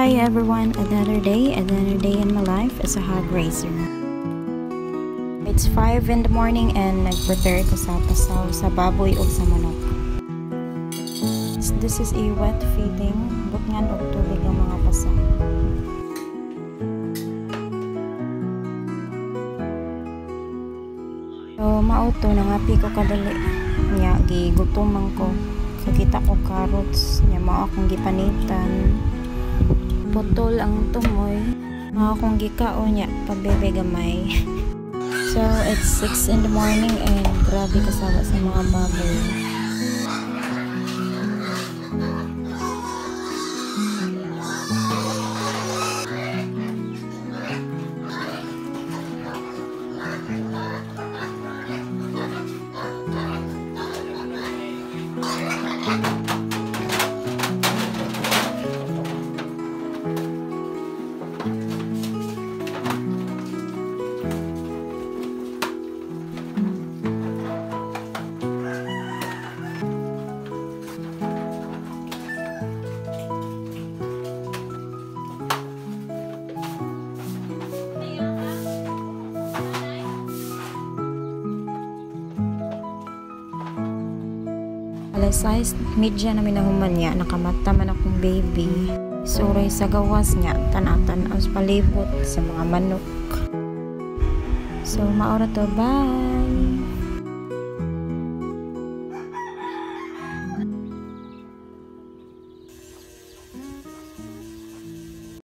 Hi everyone, another day in my life as a hog raiser. It's 5 in the morning and nag-prepare ko sa pasaw sa baboy o sa manok. This is a wet feeding, butngan og tubig ang mga pasaw. So mauto nangapi ko kadali nya gigutomang ko. Nakita ko carrots nya mao akong gipanitan. Putol ang tumoy mao akong gikaon nya pabebe gamay. So it's 6 in the morning and grabe kasawa sa mga baboy. Size media namin nahuman niya, nakamata man akong baby. Suray sa gawas niya, tanatan ang palibot sa mga manok. So maura to, bye!